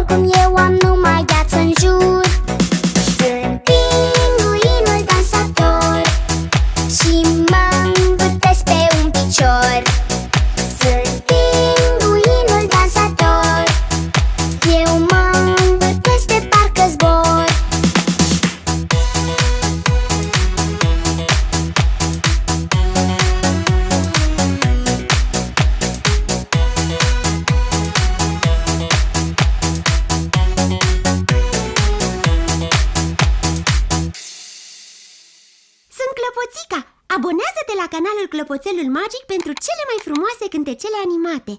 oricum eu am numai gheață în jur. Sunt pinguinul dansator și mă învârtesc pe un picior. Sunt pinguinul dansator, eu mă învârtesc de parcă zbor. Sunt Clopoțica! Abonează-te la canalul Clopoțelul Magic pentru cele mai frumoase cântecele animate!